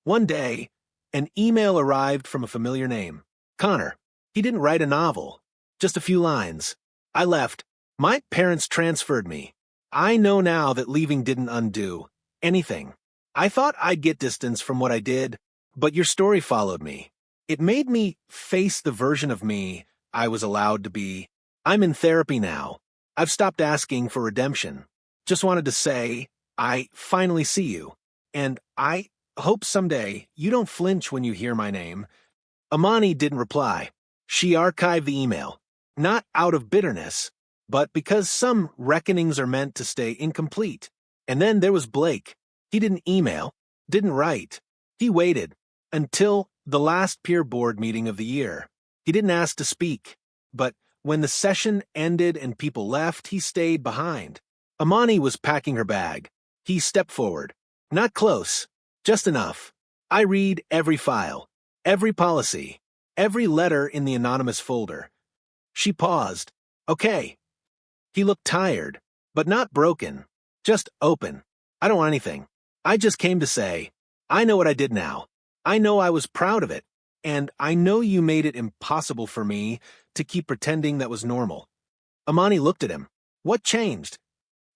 One day, an email arrived from a familiar name. Connor. He didn't write a novel. Just a few lines. I left. My parents transferred me. I know now that leaving didn't undo anything. I thought I'd get distance from what I did, but your story followed me. It made me face the version of me I was allowed to be. I'm in therapy now. I've stopped asking for redemption. Just wanted to say, I finally see you. And I hope someday you don't flinch when you hear my name. Amani didn't reply. She archived the email. Not out of bitterness, but because some reckonings are meant to stay incomplete. And then there was Blake. He didn't email, didn't write. He waited until the last peer board meeting of the year. He didn't ask to speak, but when the session ended and people left, he stayed behind. Amani was packing her bag. He stepped forward. Not close, just enough. I read every file, every policy, every letter in the anonymous folder. She paused. Okay. He looked tired, but not broken, just open. I don't want anything. I just came to say, I know what I did now. I know I was proud of it, and I know you made it impossible for me to keep pretending that was normal. Amani looked at him. What changed?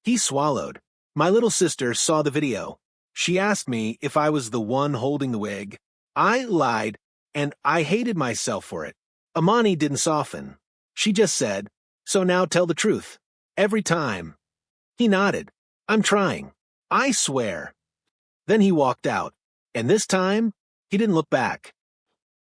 He swallowed. My little sister saw the video. She asked me if I was the one holding the wig. I lied, and I hated myself for it. Amani didn't soften. She just said, so now tell the truth. Every time. He nodded. I'm trying. I swear. Then he walked out, and this time, he didn't look back.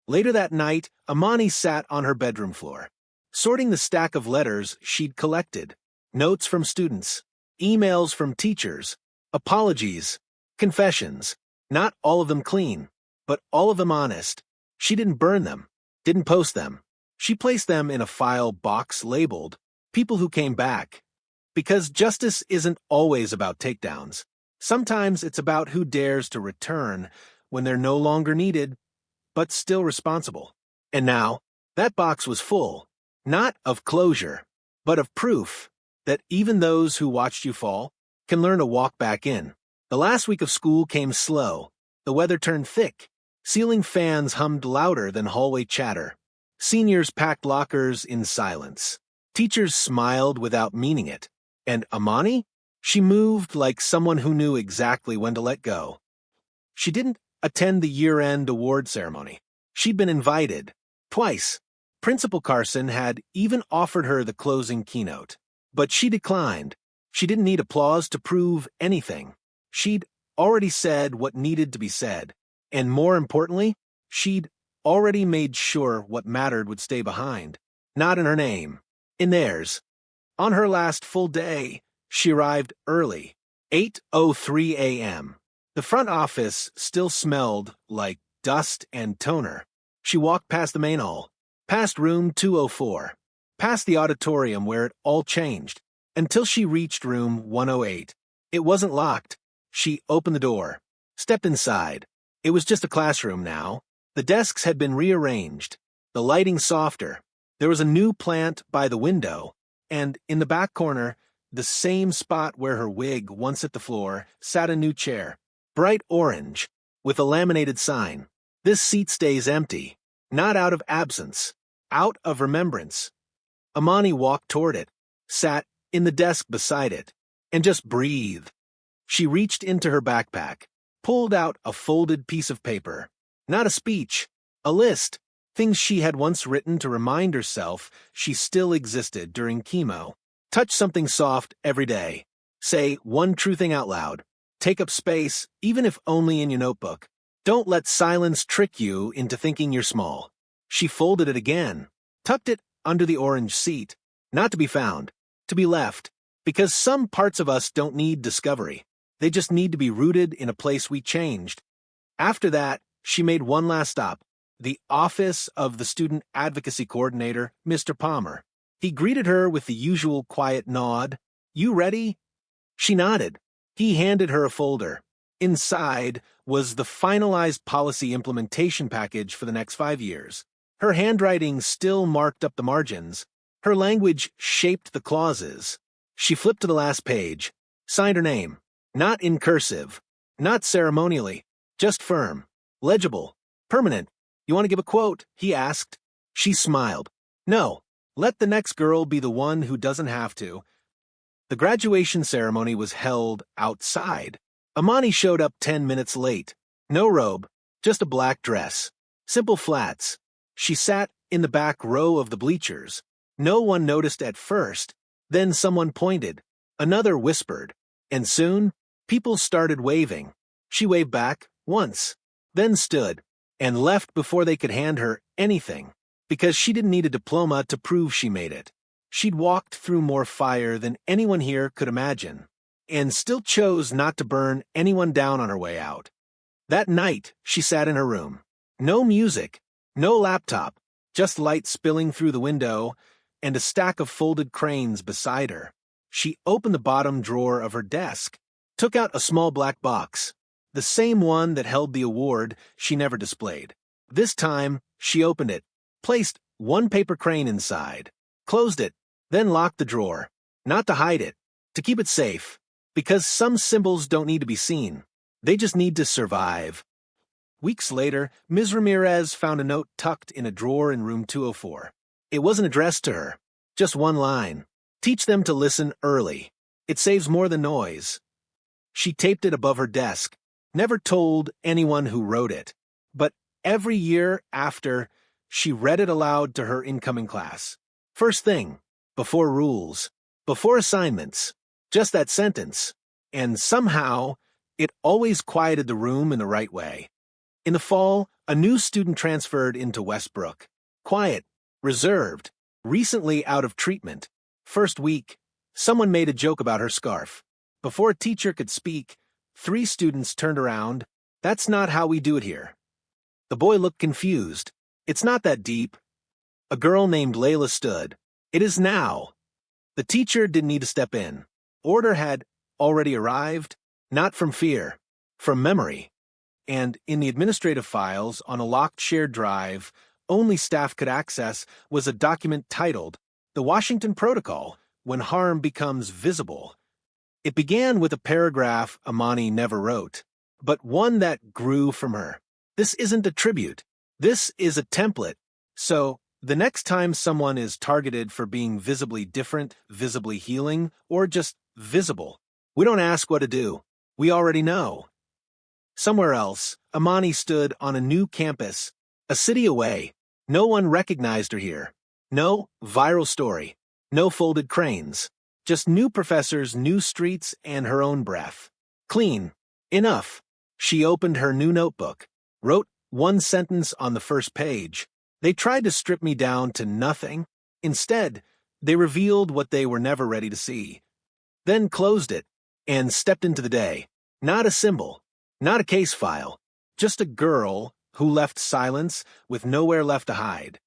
Later that night, Amani sat on her bedroom floor, sorting the stack of letters she'd collected, notes from students, emails from teachers, apologies, confessions, not all of them clean, but all of them honest. She didn't burn them, didn't post them. She placed them in a file box labeled, People Who Came Back. Because justice isn't always about takedowns. Sometimes it's about who dares to return when they're no longer needed, but still responsible. And now, that box was full, not of closure, but of proof that even those who watched you fall can learn to walk back in. The last week of school came slow. The weather turned thick. Ceiling fans hummed louder than hallway chatter. Seniors packed lockers in silence. Teachers smiled without meaning it. And Amani? She moved like someone who knew exactly when to let go. She didn't attend the year-end award ceremony. She'd been invited. Twice. Principal Carson had even offered her the closing keynote. But she declined. She didn't need applause to prove anything. She'd already said what needed to be said. And more importantly, she'd already made sure what mattered would stay behind. Not in her name. In theirs. On her last full day, she arrived early, 8:03 a.m. The front office still smelled like dust and toner. She walked past the main hall, past room 204, past the auditorium where it all changed, until she reached room 108. It wasn't locked. She opened the door, stepped inside. It was just a classroom now. The desks had been rearranged, the lighting softer. There was a new plant by the window, and in the back corner, the same spot where her wig once hit the floor, sat a new chair, bright orange, with a laminated sign. This seat stays empty, not out of absence, out of remembrance. Amani walked toward it, sat in the desk beside it, and just breathed. She reached into her backpack, pulled out a folded piece of paper. Not a speech, a list, things she had once written to remind herself she still existed during chemo. Touch something soft every day. Say one true thing out loud. Take up space, even if only in your notebook. Don't let silence trick you into thinking you're small. She folded it again, tucked it under the orange seat, not to be found, to be left, because some parts of us don't need discovery. They just need to be rooted in a place we changed. After that, she made one last stop, the office of the student advocacy coordinator, Mr. Palmer. He greeted her with the usual quiet nod. "You ready?" She nodded. He handed her a folder. Inside was the finalized policy implementation package for the next 5 years. Her handwriting still marked up the margins. Her language shaped the clauses. She flipped to the last page, signed her name, not in cursive, not ceremonially, just firm, legible, permanent. "You want to give a quote?" he asked. She smiled. "No, let the next girl be the one who doesn't have to." The graduation ceremony was held outside. Amani showed up 10 minutes late. No robe, just a black dress. Simple flats. She sat in the back row of the bleachers. No one noticed at first. Then someone pointed. Another whispered. And soon, people started waving. She waved back, once, then stood, and left before they could hand her anything, because she didn't need a diploma to prove she made it. She'd walked through more fire than anyone here could imagine, and still chose not to burn anyone down on her way out. That night, she sat in her room. No music, no laptop, just light spilling through the window, and a stack of folded cranes beside her. She opened the bottom drawer of her desk, took out a small black box, the same one that held the award she never displayed. This time, she opened it, placed one paper crane inside, closed it, then locked the drawer, not to hide it, to keep it safe, because some symbols don't need to be seen. They just need to survive. Weeks later, Ms. Ramirez found a note tucked in a drawer in room 204. It wasn't addressed to her, just one line. "Teach them to listen early. It saves more than noise." She taped it above her desk, never told anyone who wrote it. But every year after, she read it aloud to her incoming class. First thing, before rules, before assignments, just that sentence. And somehow, it always quieted the room in the right way. In the fall, a new student transferred into Westbrook. Quiet, reserved, recently out of treatment. First week, someone made a joke about her scarf. Before a teacher could speak, 3 students turned around. "That's not how we do it here." The boy looked confused. "It's not that deep." A girl named Layla stood. "It is now." The teacher didn't need to step in. Order had already arrived, not from fear, from memory. And in the administrative files on a locked shared drive, only staff could access, was a document titled, "The Washington Protocol, When Harm Becomes Visible." It began with a paragraph Amani never wrote, but one that grew from her. This isn't a tribute. This is a template. So, the next time someone is targeted for being visibly different, visibly healing, or just visible, we don't ask what to do. We already know. Somewhere else, Amani stood on a new campus, a city away. No one recognized her here. No viral story. No folded cranes. Just new professors, new streets, and her own breath. Clean. Enough. She opened her new notebook, wrote one sentence on the first page. They tried to strip me down to nothing. Instead, they revealed what they were never ready to see. Then closed it, and stepped into the day. Not a symbol, not a case file, just a girl who left silence with nowhere left to hide.